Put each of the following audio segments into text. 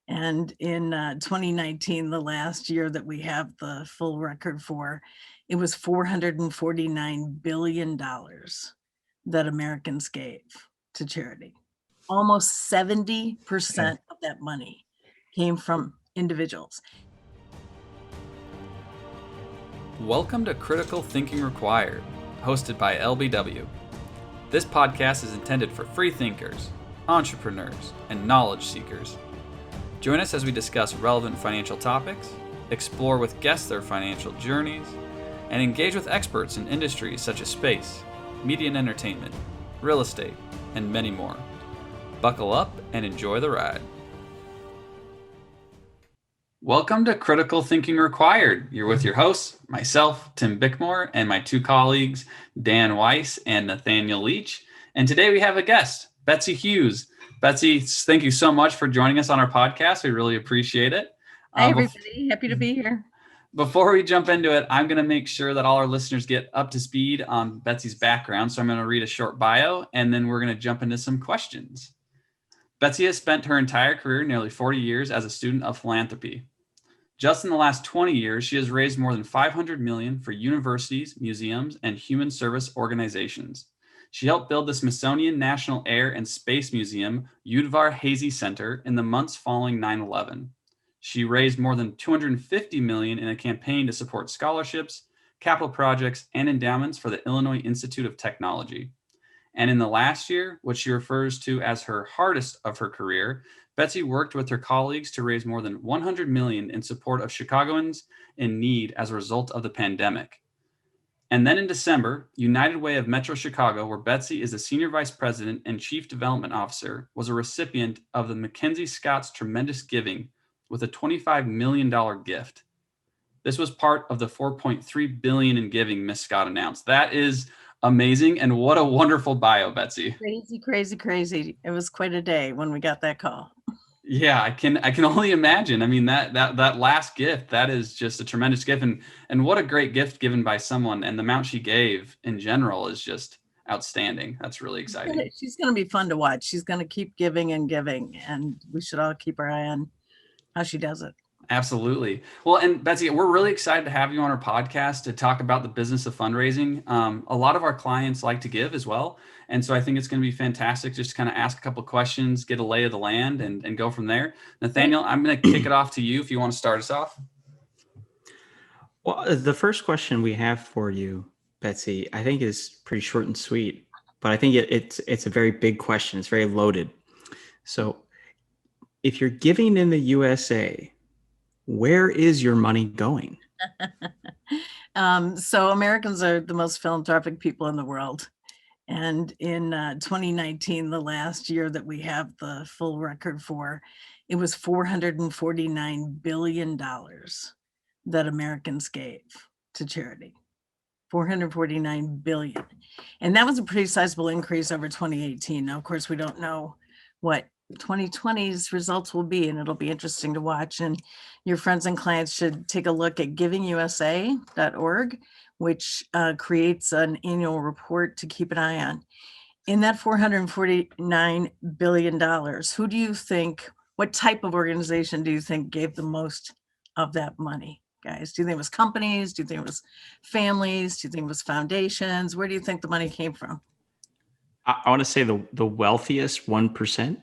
And in 2019, the last year that we have the full record for, it was $449 billion that Americans gave to charity. Almost 70% of that money came from individuals. Welcome to Critical Thinking Required, hosted by LBW. This podcast is intended for free thinkers, entrepreneurs, and knowledge seekers. Join us as we discuss relevant financial topics, explore with guests their financial journeys, and engage with experts in industries such as space, media and entertainment, real estate, and many more. Buckle up and enjoy the ride. Welcome to Critical Thinking Required. You're with your hosts, myself, Tim Bickmore, and my two colleagues, Dan Weiss and Nathaniel Leach. And today we have a guest, Betsy Hughes. Betsy, thank you so much for joining us on our podcast. We really appreciate it. Hi, everybody. Happy to be here. Before we jump into it, I'm going to make sure that all our listeners get up to speed on Betsy's background. So I'm going to read a short bio, and then we're going to jump into some questions. Betsy has spent her entire career, nearly 40 years, as a student of philanthropy. Just in the last 20 years, she has raised more than $500 million for universities, museums, and human service organizations. She helped build the Smithsonian National Air and Space Museum Udvar Hazy Center in the months following 9/11. She raised more than $250 million in a campaign to support scholarships, capital projects, and endowments for the Illinois Institute of Technology. And in the last year, what she refers to as her hardest of her career, Betsy worked with her colleagues to raise more than $100 million in support of Chicagoans in need as a result of the pandemic. And then in December, United Way of Metro Chicago, where Betsy is the Senior Vice President and Chief Development Officer, was a recipient of the Mackenzie Scott's Tremendous Giving with a $25 million gift. This was part of the $4.3 billion in giving Miss Scott announced. That is amazing, and what a wonderful bio, Betsy. Crazy. It was quite a day when we got that call. Yeah, I can only imagine. I mean, that last gift, that is just a tremendous gift, and what a great gift given by someone, and the amount she gave in general is just outstanding. That's really exciting. She's going to be fun to watch. She's going to keep giving, and we should all keep our eye on how she does it. Absolutely. Well, and Betsy, we're really excited to have you on our podcast to talk about the business of fundraising. A lot of our clients like to give as well. And so I think it's going to be fantastic just to kind of ask a couple of questions, get a lay of the land, and go from there. Nathaniel, I'm going to kick it off to you if you want to start us off. Well, the first question we have for you, Betsy, I think is pretty short and sweet, but I think it's a very big question. It's very loaded. So if you're giving in the USA, where is your money going? So Americans are the most philanthropic people in the world. And in 2019, the last year that we have the full record for, it was $449 billion that Americans gave to charity. $449 billion. And that was a pretty sizable increase over 2018. Now, of course, we don't know what 2020's results will be, and it'll be interesting to watch. And your friends and clients should take a look at givingusa.org, which creates an annual report to keep an eye on. In that $449 billion, who do you think, what type of organization do you think gave the most of that money, guys? Do you think it was companies? Do you think it was families? Do you think it was foundations? Where do you think the money came from? I want to say the wealthiest 1%.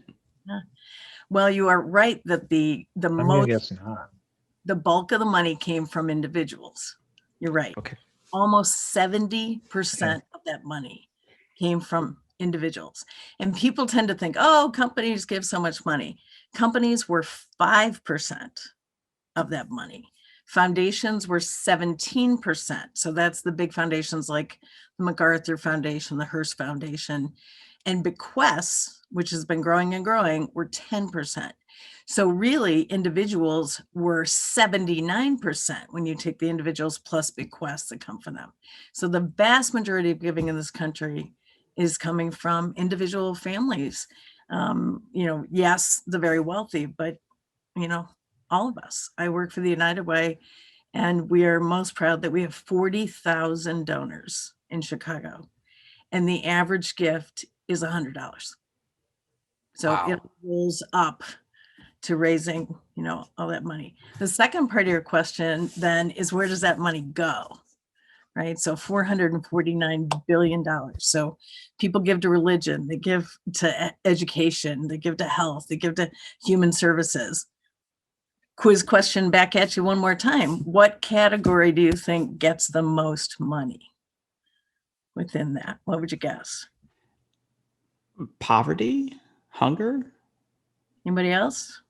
Well, you are right that the bulk of the money came from individuals. You're right. Okay. Almost 70% of that money came from individuals. And people tend to think, oh, companies give so much money. Companies were 5% of that money. Foundations were 17%. So that's the big foundations like the MacArthur Foundation, the Hearst Foundation, and bequests, which has been growing and growing, were 10%. So really, individuals were 79% when you take the individuals plus bequests that come from them. So the vast majority of giving in this country is coming from individual families. Yes, the very wealthy, but, all of us. I work for the United Way, and we are most proud that we have 40,000 donors in Chicago, and the average gift is $100. So Wow. It rolls up to raising, all that money. The second part of your question then is, where does that money go? Right? So $449 billion. So people give to religion, they give to education, they give to health, they give to human services. Quiz question back at you one more time. What category do you think gets the most money within that? What would you guess? Poverty, hunger. Anybody else?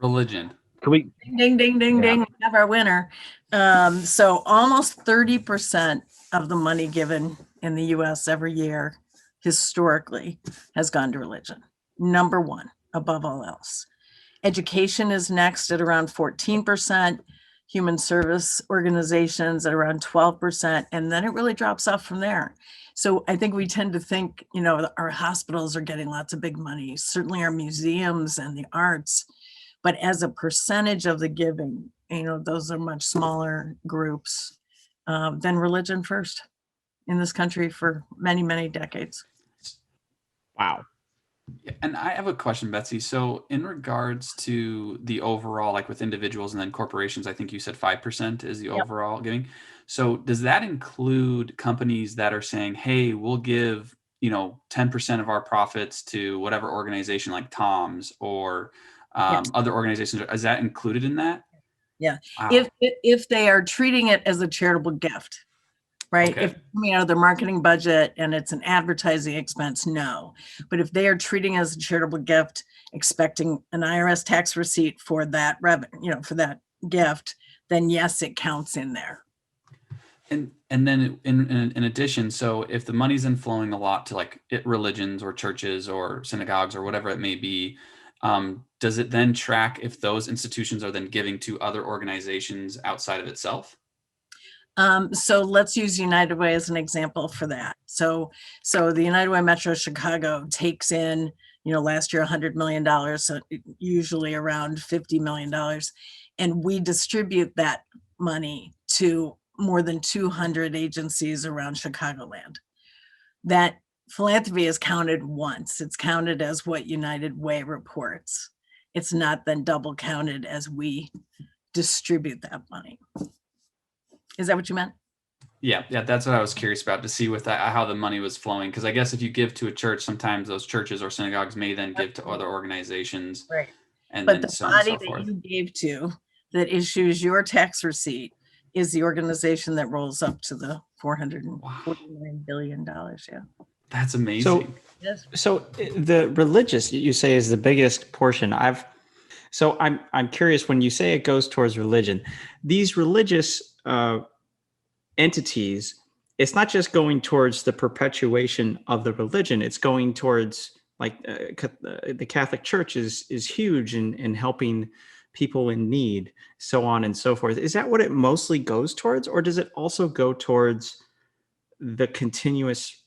Religion. Can we? Ding, ding, ding, Yeah. ding. We have our winner. So almost 30% of the money given in the US every year historically has gone to religion. Number one, above all else. Education is next at around 14%, human service organizations at around 12%, and then it really drops off from there. So I think we tend to think, our hospitals are getting lots of big money, certainly our museums and the arts, but as a percentage of the giving, those are much smaller groups than religion first in this country for many, many decades. Wow. Yeah, and I have a question, Betsy. So in regards to the overall, like with individuals and then corporations, I think you said 5% is the Yep. overall giving. So does that include companies that are saying, hey, we'll give, 10% of our profits to whatever organization like Tom's or Yes. other organizations? Is that included in that? Yeah. Wow. If they are treating it as a charitable gift, right? Okay. If it's coming out of their marketing budget and it's an advertising expense, no. But if they are treating it as a charitable gift, expecting an IRS tax receipt for that revenue, for that gift, then yes, it counts in there. And then in addition, so if the money's then flowing a lot to like religions or churches or synagogues or whatever it may be, does it then track if those institutions are then giving to other organizations outside of itself? So let's use United Way as an example for that. So the United Way Metro Chicago takes in, last year $100 million, so usually around $50 million, and we distribute that money to more than 200 agencies around Chicagoland. That philanthropy is counted once. It's counted as what United Way reports. It's not then double counted as we distribute that money. Is that what you meant? Yeah, that's what I was curious about, to see with that, how the money was flowing. Because I guess if you give to a church, sometimes those churches or synagogues may then give to other organizations, Right. and But then the so on and body so that forth. you gave to that issues your tax receipt is the organization that rolls up to the $449 billion. Yeah. That's amazing. Yes. So the religious, you say, is the biggest portion. I'm curious, when you say it goes towards religion, these religious entities, it's not just going towards the perpetuation of the religion. It's going towards, like, the Catholic Church is huge in helping people in need, so on and so forth. Is that what it mostly goes towards, or does it also go towards the continuous?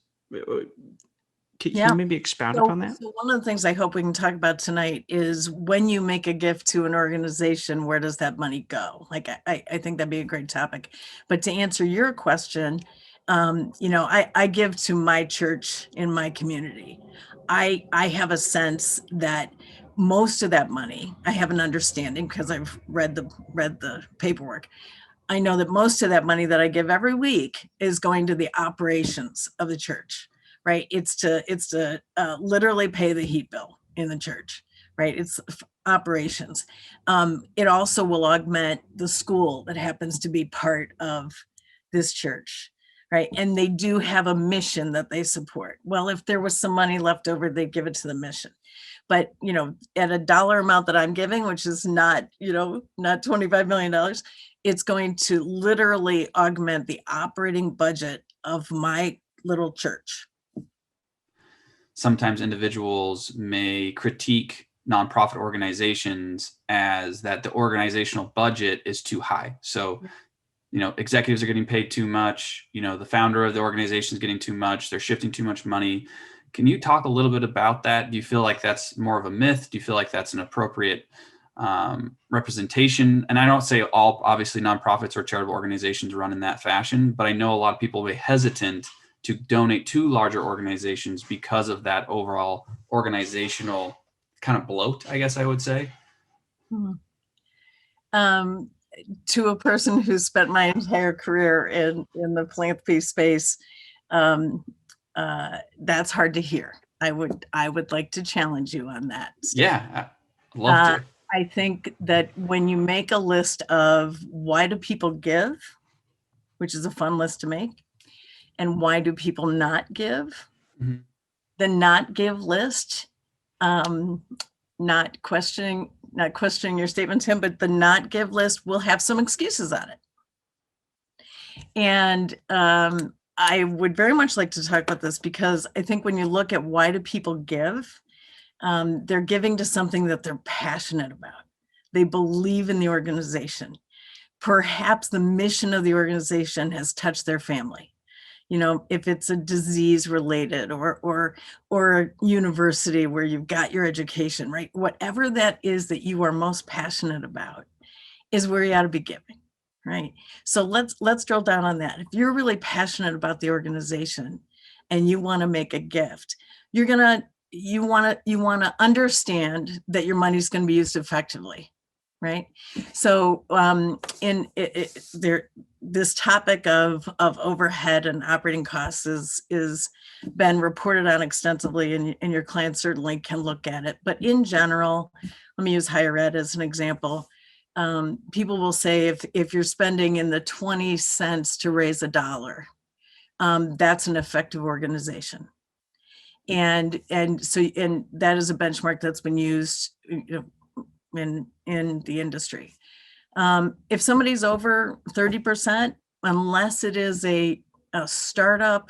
Can you maybe expound upon that? So one of the things I hope we can talk about tonight is, when you make a gift to an organization, where does that money go? Like, I think that'd be a great topic. But to answer your question, I give to my church in my community. I have a sense that most of that money, I have an understanding because I've read the paperwork. I know that most of that money that I give every week is going to the operations of the church. Right. It's to literally pay the heat bill in the church. Right. It's operations. It also will augment the school that happens to be part of this church. Right. And they do have a mission that they support. Well, if there was some money left over, they give it to the mission. But, at a dollar amount that I'm giving, which is not $25 million, it's going to literally augment the operating budget of my little church. Sometimes individuals may critique nonprofit organizations as that the organizational budget is too high. So, executives are getting paid too much. The founder of the organization is getting too much. They're shifting too much money. Can you talk a little bit about that? Do you feel like that's more of a myth? Do you feel like that's an appropriate representation? And I don't say all, obviously, nonprofits or charitable organizations run in that fashion, but I know a lot of people will be hesitant to donate to larger organizations because of that overall organizational kind of bloat, I guess I would say. To a person who spent my entire career in the philanthropy space, that's hard to hear. I would like to challenge you on that, Steve. Yeah, I'd love to. I think that when you make a list of why do people give, which is a fun list to make, and why do people not give, Mhm. the not give list, not questioning your statement, Tim, but the not give list will have some excuses on it. And I would very much like to talk about this, because I think when you look at why do people give, they're giving to something that they're passionate about. They believe in the organization. Perhaps the mission of the organization has touched their family. You know, if it's a disease related or a university where you've got your education, right? Whatever that is that you are most passionate about is where you ought to be giving, right? So let's drill down on that. If you're really passionate about the organization and you want to make a gift, you want to understand that your money's going to be used effectively, right? So this topic of overhead and operating costs is been reported on extensively, and your clients certainly can look at it. But in general, let me use higher ed as an example. People will say if you're spending in the 20 cents to raise $1, that's an effective organization. And that is a benchmark that's been used, in the industry. If somebody's over 30%, unless it is a startup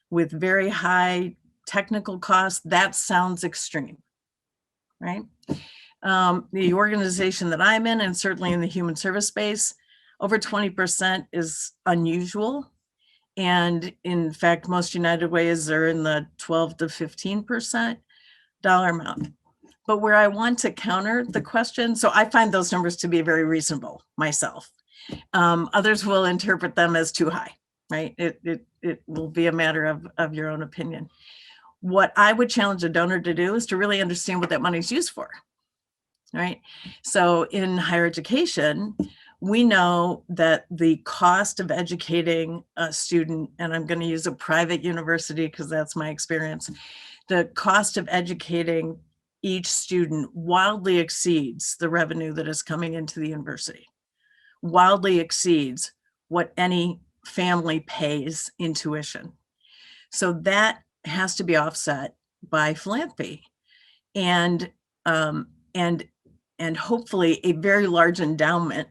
with very high technical costs, that sounds extreme, right? The organization that I'm in, and certainly in the human service space, over 20% is unusual. And in fact, most United Ways are in the 12 to 15% dollar amount. But where I want to counter the question, so I find those numbers to be very reasonable myself. Others will interpret them as too high, right? It will be a matter of your own opinion. What I would challenge a donor to do is to really understand what that money is used for, right? So in higher education, we know that the cost of educating a student, and I'm going to use a private university because that's my experience, the cost of educating each student wildly exceeds the revenue that is coming into the university, wildly exceeds what any family pays in tuition. So that has to be offset by philanthropy, and hopefully a very large endowment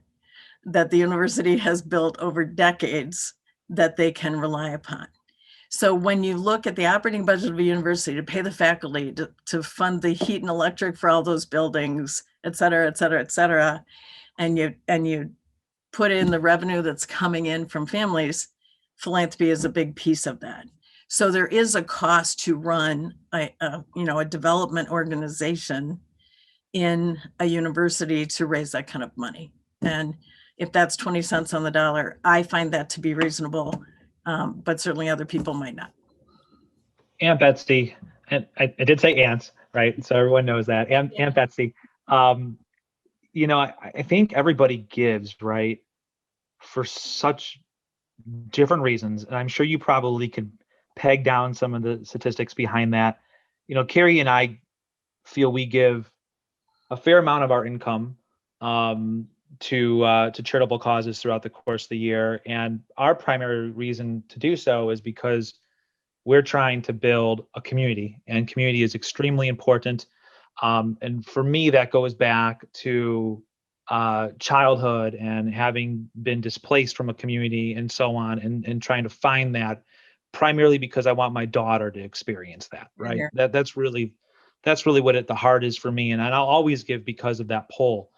that the university has built over decades that they can rely upon. So when you look at the operating budget of a university to pay the faculty, to fund the heat and electric for all those buildings, et cetera, et cetera, et cetera, and you put in the revenue that's coming in from families, philanthropy is a big piece of that. So there is a cost to run a development organization in a university to raise that kind of money. And if that's 20 cents on the dollar, I find that to be reasonable, but certainly other people might not. Aunt Betsy, and I did say aunts, right? So everyone knows that. Aunt Betsy, I think everybody gives, right, for such different reasons. And I'm sure you probably could peg down some of the statistics behind that. Carrie and I feel we give a fair amount of our income to charitable causes throughout the course of the year. And our primary reason to do so is because we're trying to build a community, and community is extremely important. And for me, that goes back to childhood and having been displaced from a community and so on, and trying to find that, primarily because I want my daughter to experience that, right? Yeah. That's really what at the heart is for me. And I'll always give because of that pull.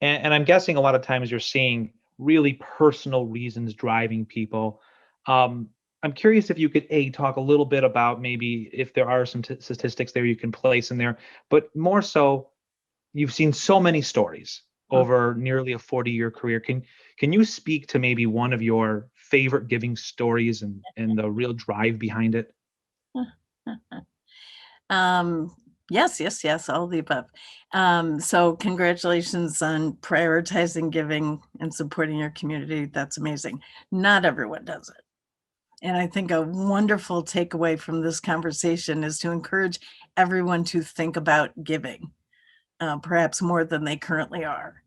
And I'm guessing a lot of times you're seeing really personal reasons driving people. I'm curious if you could talk a little bit about maybe if there are some statistics there you can place in there, but more so, you've seen so many stories over nearly a 40-year career. Can you speak to maybe one of your favorite giving stories and the real drive behind it? Yes, yes, yes, all of the above. So congratulations on prioritizing giving and supporting your community. That's amazing. Not everyone does it. And I think a wonderful takeaway from this conversation is to encourage everyone to think about giving, perhaps more than they currently are.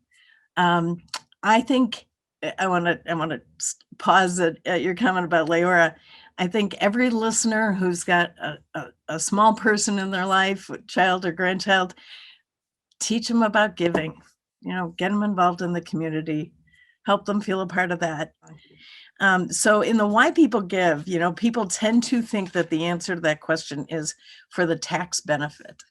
I think I want to pause at your comment about Leora. I think every listener who's got a small person in their life, child or grandchild, teach them about giving. Get them involved in the community, help them feel a part of that. So in the why people give, people tend to think that the answer to that question is for the tax benefit.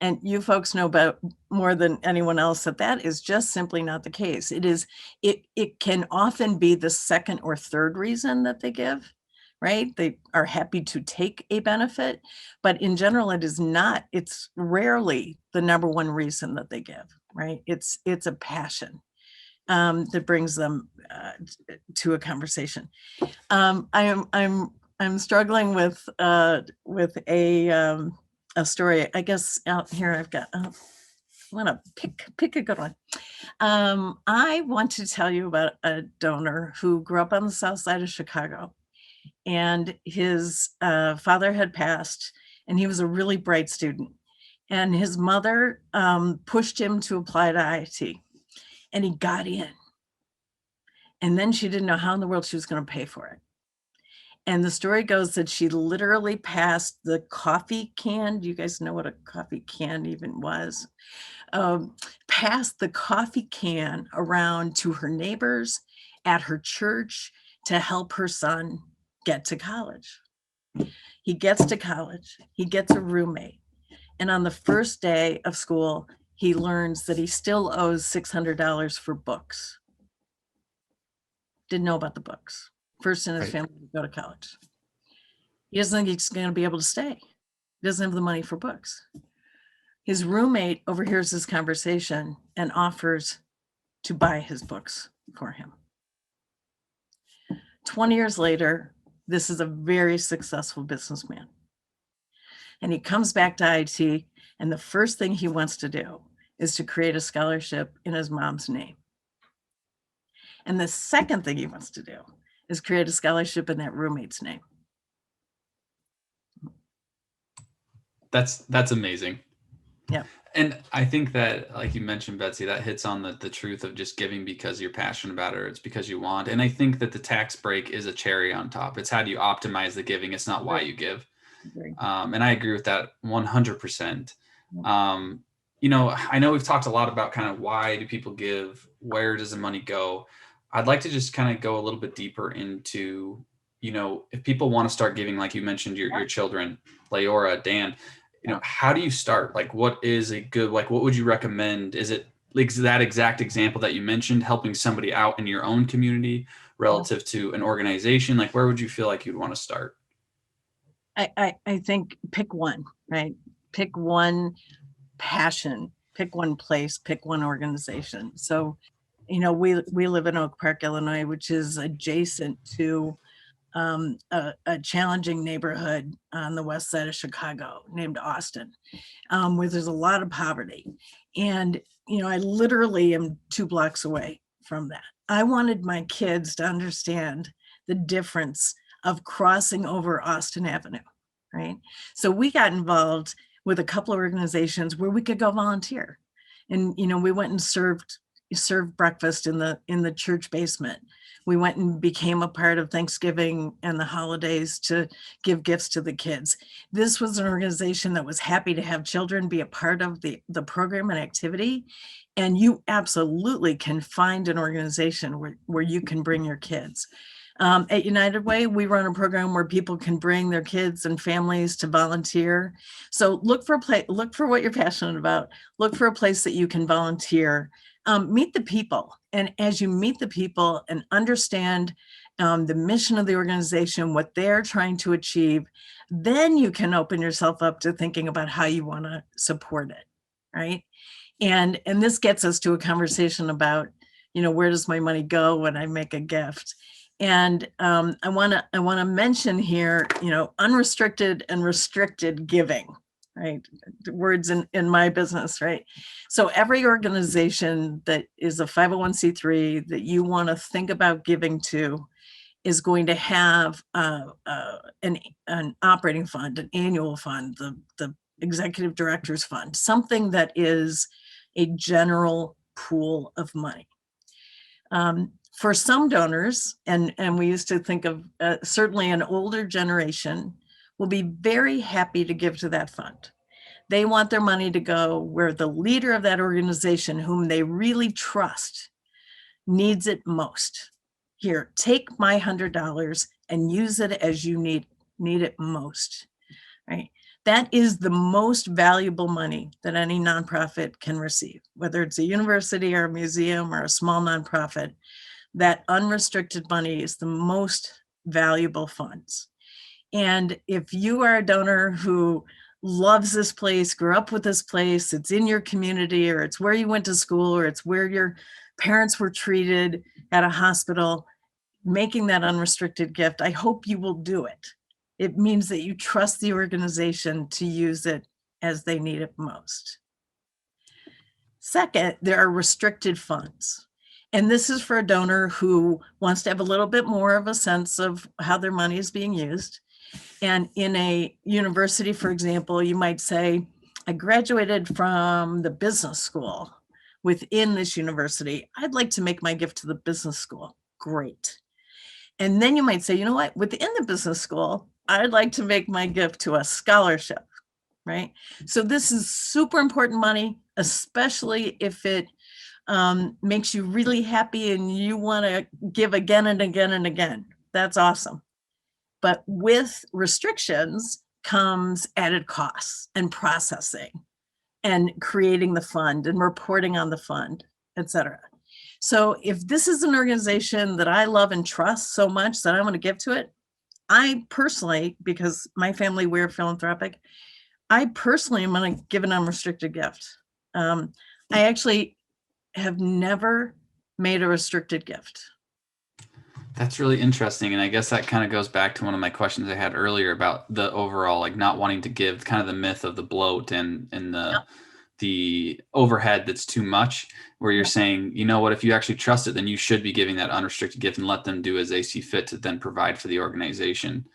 And you folks know about more than anyone else that is just simply not the case. It can often be the second or third reason that they give, right? They are happy to take a benefit, but in general, it's rarely the number one reason that they give, right? It's a passion that brings them to a conversation. I'm struggling with a story. I guess out here I've got. I want to pick a good one. I want to tell you about a donor who grew up on the south side of Chicago, and his father had passed, and he was a really bright student, and his mother pushed him to apply to IIT, and he got in. And then she didn't know how in the world she was going to pay for it. And the story goes that she literally passed the coffee can. Do you guys know what a coffee can even was? Passed the coffee can around to her neighbors at her church to help her son get to college. He gets to college, he gets a roommate. And on the first day of school, he learns that he still owes $600 for books. Didn't know about the books. First in his family to go to college. He doesn't think he's going to be able to stay. He doesn't have the money for books. His roommate overhears this conversation and offers to buy his books for him. 20 years later, this is a very successful businessman. And he comes back to IT, and the first thing he wants to do is to create a scholarship in his mom's name. And the second thing he wants to do is create a scholarship in that roommate's name. That's amazing. Yeah. And I think that, like you mentioned, Betsy, that hits on the truth of just giving because you're passionate about it, or it's because you want. And I think that the tax break is a cherry on top. It's how do you optimize the giving? It's not why you give. And I agree with that 100%. I know we've talked a lot about kind of why do people give? Where does the money go? I'd like to just kind of go a little bit deeper into, if people want to start giving, like you mentioned, your children, Leora, Dan, how do you start? Like, what is a good, what would you recommend? Is it like that exact example that you mentioned, helping somebody out in your own community relative to an organization? Like, where would you feel like you'd want to start? I think pick one, right? Pick one passion, pick one place, pick one organization. So, we live in Oak Park, Illinois, which is adjacent to a challenging neighborhood on the west side of Chicago named Austin, where there's a lot of poverty. And, I literally am 2 blocks away from that. I wanted my kids to understand the difference of crossing over Austin Avenue, right? So we got involved with a couple of organizations where we could go volunteer. And, we went and served breakfast in the church basement. We went and became a part of Thanksgiving and the holidays to give gifts to the kids. This was an organization that was happy to have children be a part of the program and activity. And you absolutely can find an organization where you can bring your kids. At United Way, we run a program where people can bring their kids and families to volunteer. So look for what you're passionate about. Look for a place that you can volunteer. Meet the people. And as you meet the people and understand the mission of the organization, what they're trying to achieve, then you can open yourself up to thinking about how you want to support it, right? And this gets us to a conversation about, where does my money go when I make a gift? And I want to mention here, unrestricted and restricted giving, right? Words in my business, right? So every organization that is a 501c3 that you want to think about giving to is going to have an operating fund, an annual fund, the executive director's fund, something that is a general pool of money. For some donors, and we used to think of certainly an older generation will be very happy to give to that fund. They want their money to go where the leader of that organization, whom they really trust, needs it most. Here, take my $100 and use it as you need it most, right? That is the most valuable money that any nonprofit can receive, whether it's a university or a museum or a small nonprofit. That unrestricted money is the most valuable funds. And if you are a donor who loves this place, grew up with this place, it's in your community, or it's where you went to school, or it's where your parents were treated at a hospital, making that unrestricted gift, I hope you will do it. It means that you trust the organization to use it as they need it most. Second, there are restricted funds. And this is for a donor who wants to have a little bit more of a sense of how their money is being used. And in a university, for example, you might say, I graduated from the business school within this university. I'd like to make my gift to the business school. Great. And then you might say, you know what, within the business school, I'd like to make my gift to a scholarship, right? So this is super important money, especially if it makes you really happy and you want to give again and again and again. That's awesome. But with restrictions comes added costs and processing and creating the fund and reporting on the fund, et cetera. So if this is an organization that I love and trust so much that I want to give to it, I personally, because my family, we're philanthropic, I personally am going to give an unrestricted gift. I actually have never made a restricted gift. That's really interesting. And I guess that kind of goes back to one of my questions I had earlier about the overall, like not wanting to give, kind of the myth of the bloat and the overhead that's too much, where you're saying, you know what, if you actually trust it, then you should be giving that unrestricted gift and let them do as they see fit to then provide for the organization.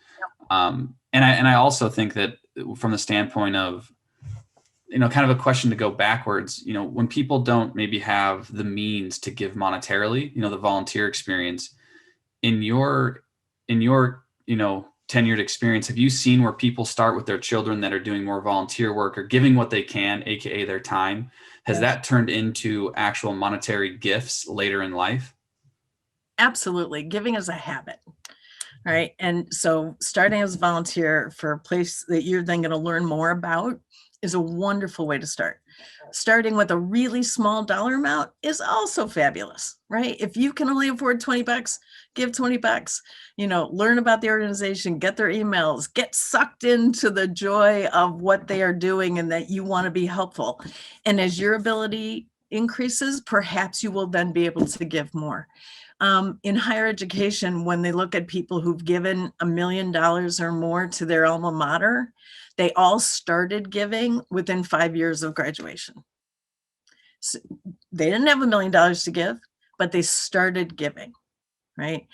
And I also think that from the standpoint of, kind of a question to go backwards, when people don't maybe have the means to give monetarily, the volunteer experience, in your tenured experience, have you seen where people start with their children that are doing more volunteer work or giving what they can, aka their time? Has that turned into actual monetary gifts later in life? Absolutely. Giving is a habit, right? And so starting as a volunteer for a place that you're then going to learn more about is a wonderful way to start. Starting with a really small dollar amount is also fabulous, right? If you can only afford $20, give $20, learn about the organization, get their emails, get sucked into the joy of what they are doing and that you want to be helpful. And as your ability increases, perhaps you will then be able to give more. In higher education, when they look at people who've given $1 million or more to their alma mater, they all started giving within 5 years of graduation. So they didn't have $1 million to give, but they started giving, right?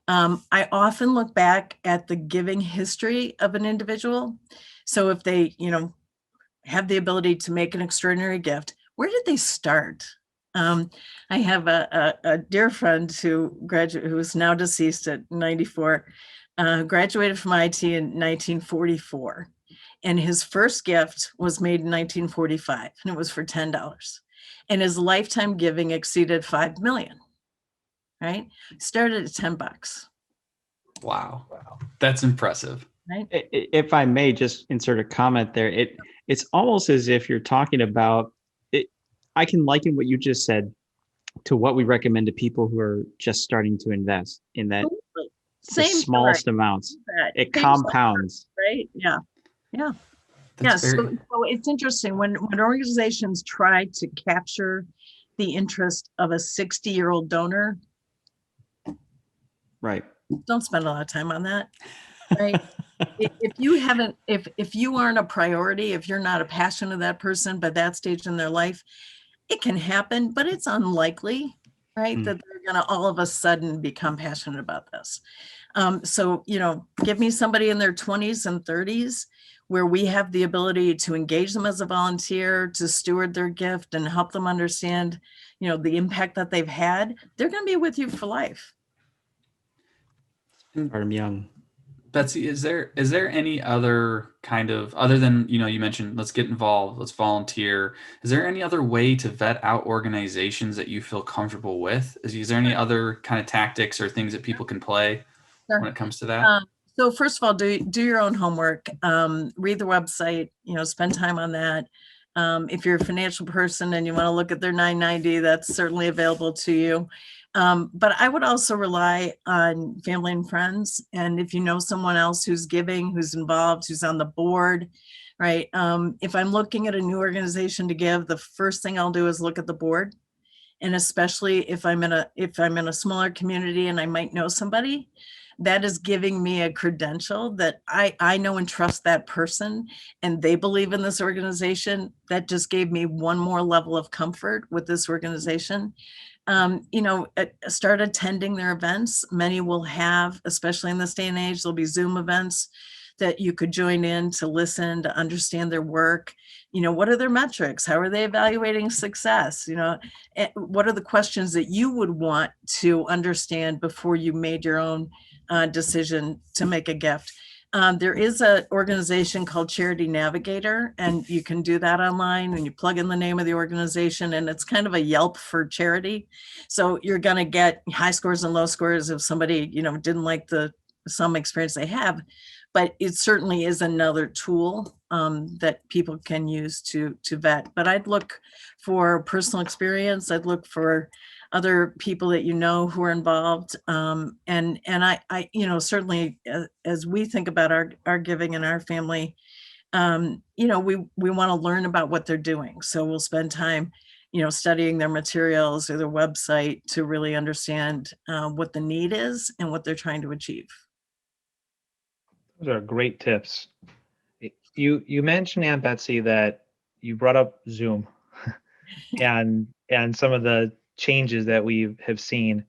I often look back at the giving history of an individual. So if they, have the ability to make an extraordinary gift, where did they start? I have a dear friend who is now deceased at 94, graduated from IT in 1944. And his first gift was made in 1945, and it was for $10. And his lifetime giving exceeded 5 million, right? Started at $10. Wow. That's impressive. Right? If I may just insert a comment there, it's almost as if you're talking about it. I can liken what you just said to what we recommend to people who are just starting to invest in that the smallest amounts. It compounds. Right? Yeah. Yeah. That's So it's interesting when organizations try to capture the interest of a 60-year-old donor. Right. Don't spend a lot of time on that. Right. If you haven't, if you aren't a priority, if you're not a passion of that person by that stage in their life, it can happen, but it's unlikely, right? Mm. That they're going to all of a sudden become passionate about this. So, give me somebody in their 20s and 30s where we have the ability to engage them as a volunteer, to steward their gift and help them understand, the impact that they've had. They're going to be with you for life. Start 'em young. Betsy, is there any other kind of, other than, you mentioned, let's get involved, let's volunteer. Is there any other way to vet out organizations that you feel comfortable with? Is there any other kind of tactics or things that people can play when it comes to that? So first of all, do your own homework, read the website, spend time on that. If you're a financial person and you want to look at their 990, that's certainly available to you. But I would also rely on family and friends. And if you know someone else who's giving, who's involved, who's on the board, right? If I'm looking at a new organization to give, the first thing I'll do is look at the board. And especially if I'm in a smaller community and I might know somebody, that is giving me a credential that I know and trust that person, and they believe in this organization. That just gave me one more level of comfort with this organization. Start attending their events. Many will have, especially in this day and age, there'll be Zoom events that you could join in to listen, to understand their work. What are their metrics? How are they evaluating success? What are the questions that you would want to understand before you made your own decision to make a gift? There is an organization called Charity Navigator, and you can do that online, and you plug in the name of the organization, and it's kind of a Yelp for charity. So you're going to get high scores and low scores if somebody, didn't like some experience they have, but it certainly is another tool that people can use to vet. But I'd look for personal experience. I'd look for other people that who are involved. And I certainly as we think about our giving in our family, we want to learn about what they're doing. So we'll spend time, studying their materials or their website to really understand what the need is and what they're trying to achieve. Those are great tips. You mentioned, Aunt Betsy, that you brought up Zoom and some of the changes that we have seen.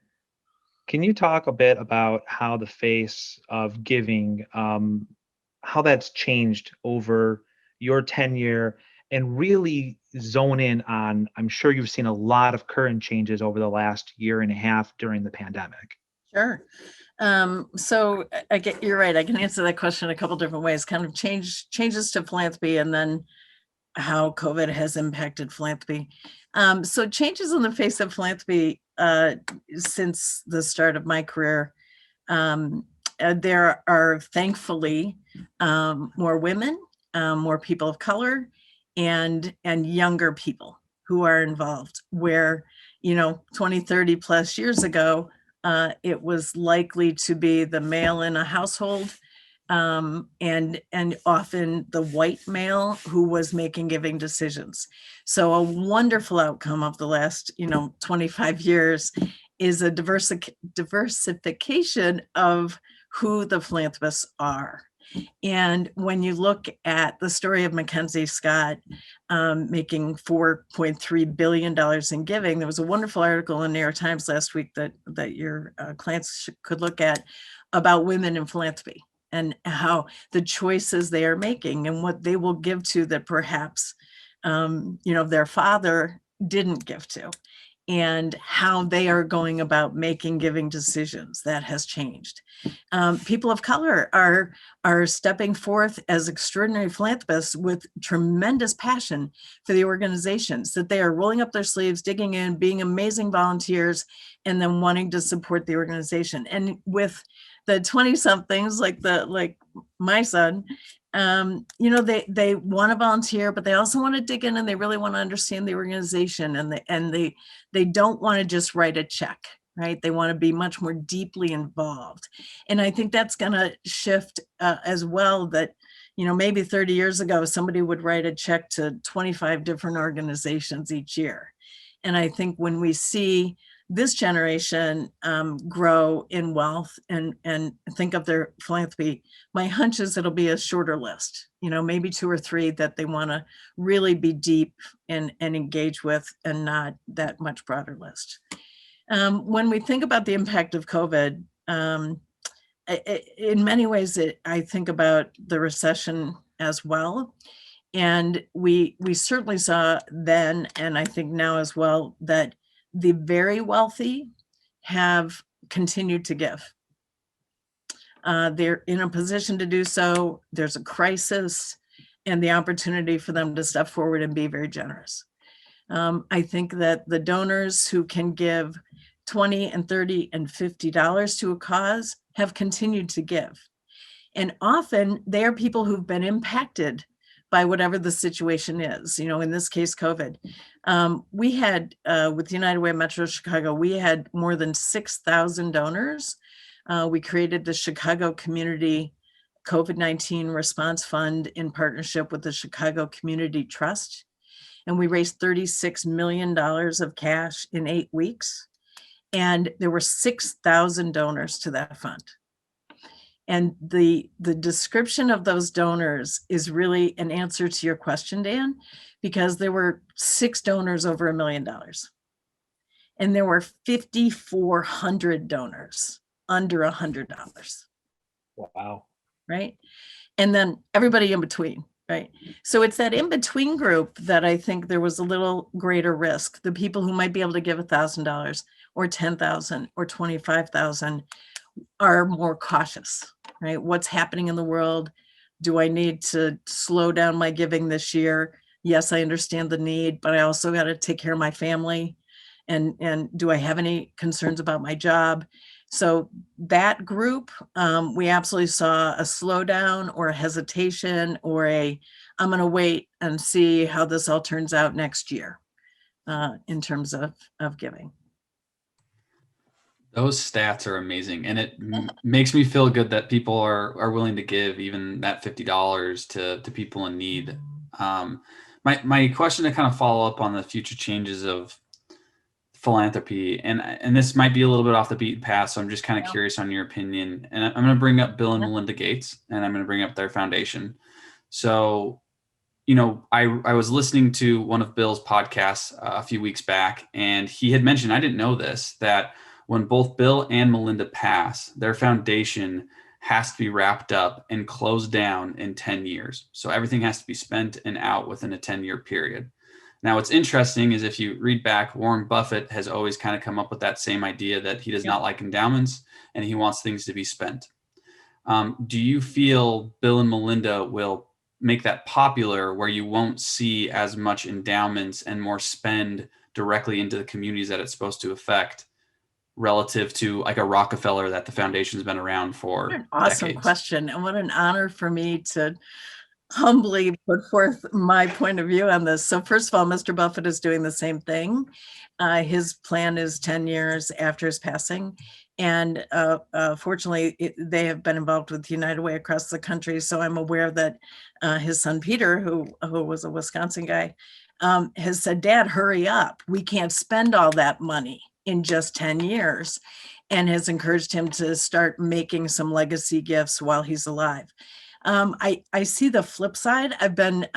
Can you talk a bit about how the face of giving, how that's changed over your tenure, and really zone in on, I'm sure you've seen a lot of current changes over the last year and a half during the pandemic. Sure. So you're right. I can answer that question a couple different ways, kind of changes to philanthropy and then how COVID has impacted philanthropy. So changes in the face of philanthropy since the start of my career. There are thankfully more women, more people of color, and younger people who are involved, where 20, 30 plus years ago, it was likely to be the male in a household, and often the white male who was making giving decisions. So a wonderful outcome of the last 25 years is a diversification of who the philanthropists are. And when you look at the story of Mackenzie Scott making $4.3 billion in giving, there was a wonderful article in the New York Times last week that your clients could look at about women in philanthropy and how the choices they are making and what they will give to that perhaps their father didn't give to, and how they are going about making giving decisions. That has changed. People of color are stepping forth as extraordinary philanthropists with tremendous passion for the organizations, that they are rolling up their sleeves, digging in, being amazing volunteers, and then wanting to support the organization. And with the 20 somethings like my son, they want to volunteer, but they also want to dig in, and they really want to understand the organization, and they don't want to just write a check, right? They want to be much more deeply involved. And I think that's going to shift as well, that maybe 30 years ago somebody would write a check to 25 different organizations each year. And I think when we see this generation grow in wealth and think of their philanthropy, my hunch is it'll be a shorter list, maybe 2 or 3 that they want to really be deep and engage with, and not that much broader list. When we think about the impact of COVID, in many ways, I think about the recession as well. And we certainly saw then, and I think now as well, that the very wealthy have continued to give. They're in a position to do so. There's a crisis and the opportunity for them to step forward and be very generous. I think that the donors who can give $20 and $30 and $50 to a cause have continued to give. And often they are people who've been impacted by whatever the situation is, in this case, COVID. We had, with United Way Metro Chicago, we had more than 6,000 donors. We created the Chicago Community COVID-19 Response Fund in partnership with the Chicago Community Trust. And we raised $36 million of cash in 8 weeks. And there were 6,000 donors to that fund. And the description of those donors is really an answer to your question, Dan, because there were 6 donors over $1 million. And there were 5,400 donors under $100. Wow. Right. And then everybody in between. Right. So it's that in between group that I think there was a little greater risk. The people who might be able to give $1,000 or $10,000 or $25,000 are more cautious, right? What's happening in the world? Do I need to slow down my giving this year? Yes, I understand the need, but I also got to take care of my family. And do I have any concerns about my job? So that group, we absolutely saw a slowdown or a hesitation or I'm going to wait and see how this all turns out next year in terms of giving. Those stats are amazing, and it makes me feel good that people are willing to give even that $50 to people in need. My question to kind of follow up on the future changes of philanthropy, and this might be a little bit off the beaten path, so I'm just kind of curious on your opinion. And I'm going to bring up Bill and Melinda Gates, and I'm going to bring up their foundation. So, I was listening to one of Bill's podcasts a few weeks back, and he had mentioned, I didn't know this, that when both Bill and Melinda pass, their foundation has to be wrapped up and closed down in 10 years. So everything has to be spent and out within a 10-year period. Now, what's interesting is if you read back, Warren Buffett has always kind of come up with that same idea that he does not like endowments and he wants things to be spent. Do you feel Bill and Melinda will make that popular where you won't see as much endowments and more spend directly into the communities that it's supposed to affect, relative to like a Rockefeller that the foundation's been around for What an awesome decades? question. And what an honor for me to humbly put forth my point of view on this. So first of all, Mr. Buffett is doing the same thing. His plan is 10 years after his passing. And fortunately, they have been involved with United Way across the country. So I'm aware that his son, Peter, who was a Wisconsin guy, has said, Dad, hurry up. We can't spend all that money in just 10 years, and has encouraged him to start making some legacy gifts while he's alive. I see the flip side. I've been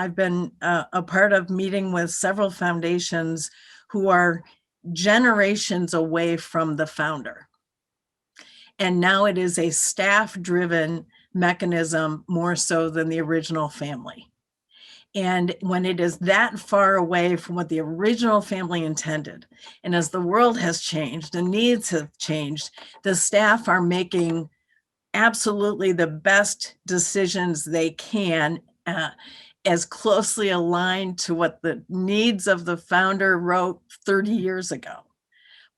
a part of meeting with several foundations who are generations away from the founder. And now it is a staff-driven mechanism more so than the original family. And when it is that far away from what the original family intended, and as the world has changed, the needs have changed, the staff are making absolutely the best decisions they can, as closely aligned to what the needs of the founder wrote 30 years ago.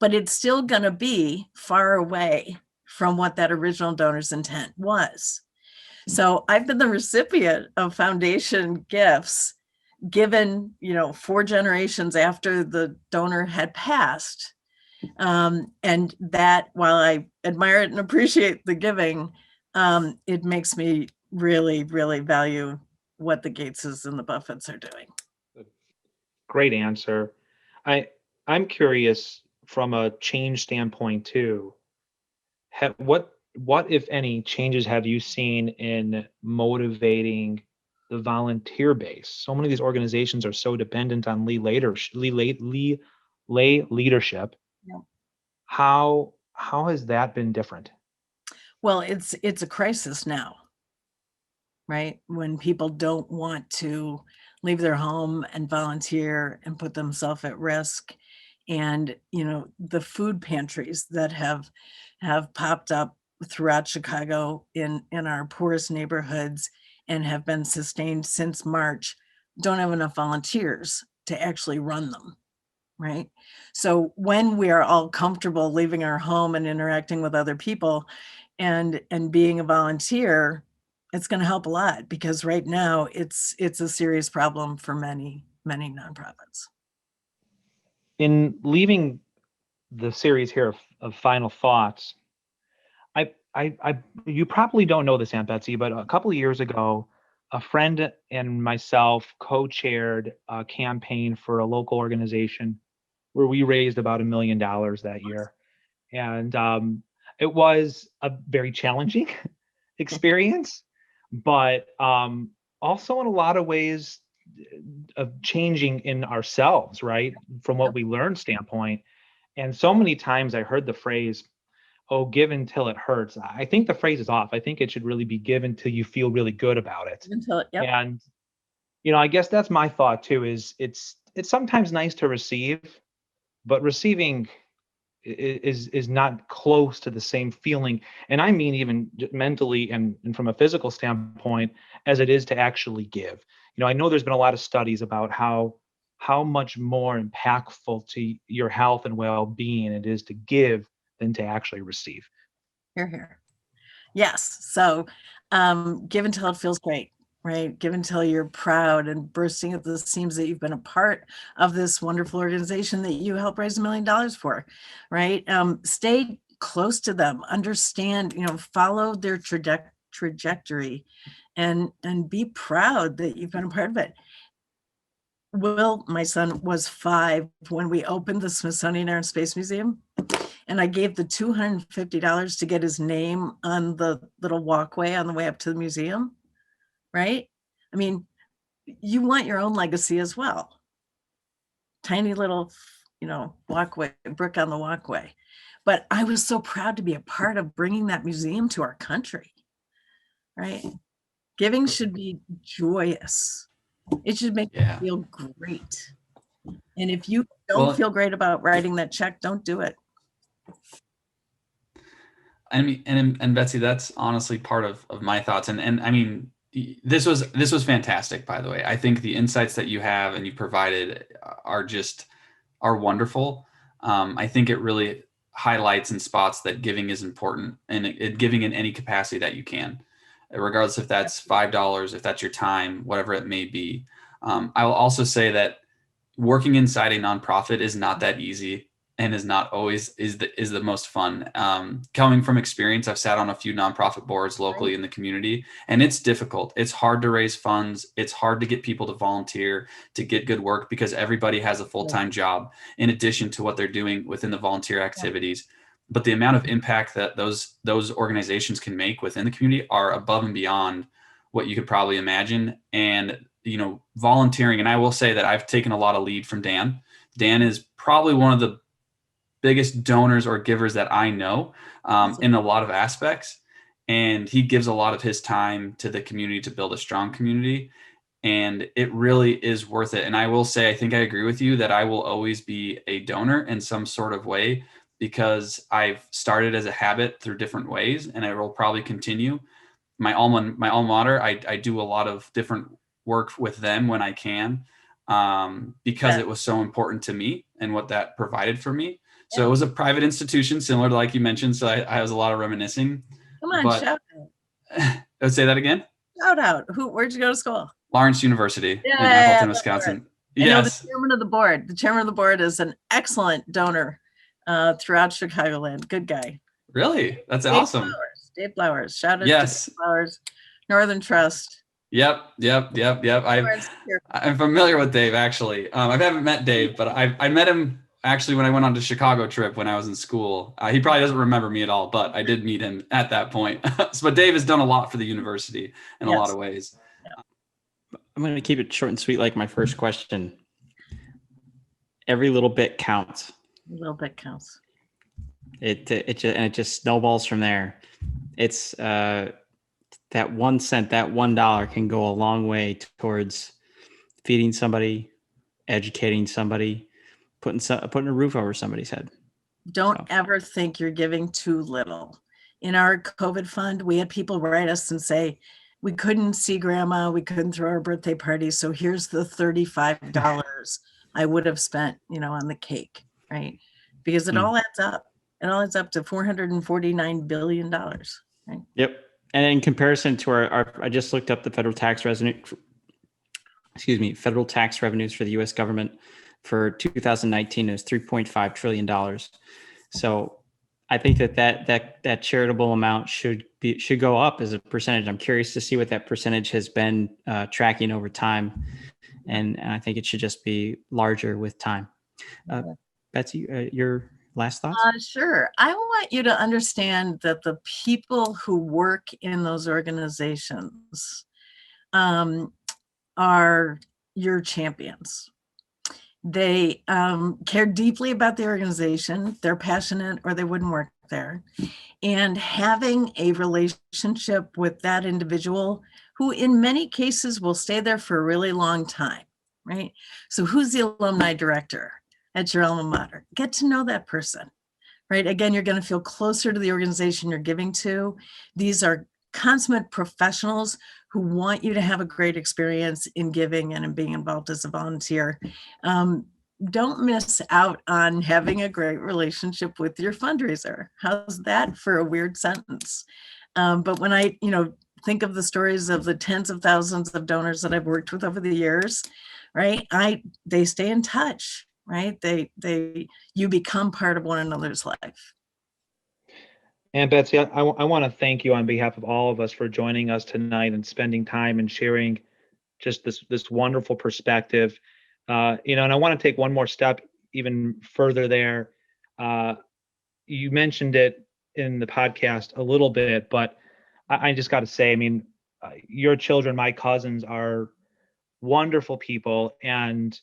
But it's still going to be far away from what that original donor's intent was. So I've been the recipient of foundation gifts given, 4 generations after the donor had passed. And that, while I admire it and appreciate the giving, it makes me really, really value what the Gateses and the Buffetts are doing. Great answer. I'm curious from a change standpoint too. What if any changes have you seen in motivating the volunteer base? So many of these organizations are so dependent on lay leadership. Yeah. How has that been different? Well, it's a crisis now, right? When people don't want to leave their home and volunteer and put themselves at risk. And, the food pantries that have popped up throughout Chicago in our poorest neighborhoods and have been sustained since March don't have enough volunteers to actually run them, right? So when we are all comfortable leaving our home and interacting with other people and being a volunteer, it's going to help a lot, because right now it's a serious problem for many nonprofits. In leaving the series here of final thoughts, you probably don't know this, Aunt Betsy, but a couple of years ago, a friend and myself co-chaired a campaign for a local organization where we raised about $1 million that year. And it was a very challenging experience, but also in a lot of ways of changing in ourselves, right? From what we learned standpoint. And so many times I heard the phrase, oh, give until it hurts. I think the phrase is off. I think it should really be given till you feel really good about it. Yep. And, I guess that's my thought too, is it's sometimes nice to receive, but receiving is not close to the same feeling, and I mean even mentally and from a physical standpoint, as it is to actually give. I know there's been a lot of studies about how much more impactful to your health and well-being it is to give than to actually receive. Here. Yes. So give until it feels great, right? Give until you're proud and bursting at the seams that you've been a part of this wonderful organization that you helped raise $1 million for, right? Stay close to them, understand, follow their trajectory and be proud that you've been a part of it. Will, my son, was 5 when we opened the Smithsonian Air and Space Museum. And I gave the $250 to get his name on the little walkway on the way up to the museum, right? I mean, you want your own legacy as well. Tiny little, walkway, brick on the walkway. But I was so proud to be a part of bringing that museum to our country, right? Giving should be joyous. It should make you feel great. And if you don't feel great about writing that check, don't do it. I mean, and Betsy, that's honestly part of my thoughts. And I mean, this was fantastic, by the way. I think the insights that you have and you provided are wonderful. I think it really highlights and spots that giving is important, and giving in any capacity that you can, regardless if that's $5, if that's your time, whatever it may be. I will also say that working inside a nonprofit is not that easy, and is not always is the most fun. Coming from experience, I've sat on a few nonprofit boards locally in the community, and it's difficult. It's hard to raise funds. It's hard to get people to volunteer, to get good work, because everybody has a full-time job in addition to what they're doing within the volunteer activities. But the amount of impact that those organizations can make within the community are above and beyond what you could probably imagine. And volunteering, and I will say that I've taken a lot of lead from Dan. Dan is probably one of the biggest donors or givers that I know, in a lot of aspects. And he gives a lot of his time to the community to build a strong community. And it really is worth it. And I will say, I think I agree with you that I will always be a donor in some sort of way, because I've started as a habit through different ways, and I will probably continue. My alma mater, I do a lot of different work with them when I can, because it was so important to me and what that provided for me. So it was a private institution, similar to like you mentioned. So I was a lot of reminiscing. Come on, shout out. Let's say that again. Shout out. Where'd you go to school? Lawrence University in Appleton, Wisconsin. I know the chairman of the board. The chairman of the board is an excellent donor throughout Chicagoland. Good guy. Really? That's Dave awesome. Dave Flowers. Shout out to Dave Flowers. Northern Trust. Yep. I'm familiar with Dave, actually. I haven't met Dave, but I met him actually when I went on the Chicago trip when I was in school. He probably doesn't remember me at all, but I did meet him at that point. But Dave has done a lot for the university in a lot of ways. I'm going to keep it short and sweet like my first question. Every little bit counts. A little bit counts. It just snowballs from there. It's that 1 cent, that $1 can go a long way towards feeding somebody, educating somebody, putting a roof over somebody's head. Don't ever think you're giving too little. In our COVID fund, we had people write us and say, we couldn't see grandma, we couldn't throw our birthday party, so here's the $35 I would have spent, on the cake, right? Because it all adds up. It all adds up to $449 billion, right? Yep. And in comparison to our I just looked up the federal tax revenues for the U.S. government for 2019 is $3.5 trillion. So I think that charitable amount should go up as a percentage. I'm curious to see what that percentage has been tracking over time, and I think it should just be larger with time. Betsy, your last thoughts? Sure. I want you to understand that the people who work in those organizations are your champions. They care deeply about the organization. They're passionate or they wouldn't work there. And having a relationship with that individual who in many cases will stay there for a really long time, right? So who's the alumni director at your alma mater? Get to know that person, right? Again, you're going to feel closer to the organization you're giving to. These are consummate professionals who want you to have a great experience in giving and in being involved as a volunteer. Don't miss out on having a great relationship with your fundraiser. How's that for a weird sentence? But when I, think of the stories of the tens of thousands of donors that I've worked with over the years, right? They stay in touch, right? You become part of one another's life. And Betsy, I want to thank you on behalf of all of us for joining us tonight and spending time and sharing just this wonderful perspective. And I want to take one more step even further there. You mentioned it in the podcast a little bit, but I just got to say, your children, my cousins, are wonderful people, and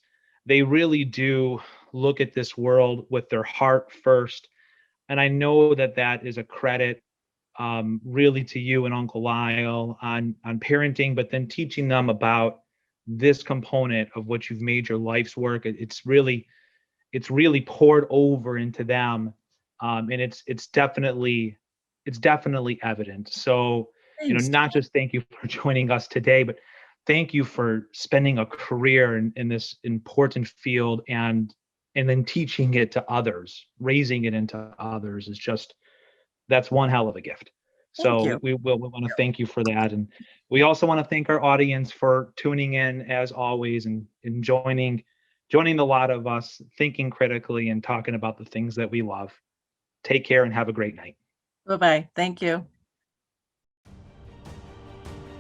they really do look at this world with their heart first. And I know that is a credit really to you and Uncle Lyle on parenting, but then teaching them about this component of what you've made your life's work. It's really poured over into them, and it's definitely evident. So Thanks. not just thank you for joining us today, but thank you for spending a career in this important field and then teaching it to others, raising it into others that's one hell of a gift. So we want to thank you for that. And we also want to thank our audience for tuning in as always and joining the lot of us thinking critically and talking about the things that we love. Take care and have a great night. Bye-bye. Thank you.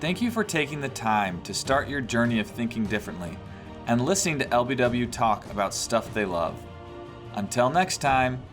Thank you for taking the time to start your journey of thinking differently and listening to LBW talk about stuff they love. Until next time.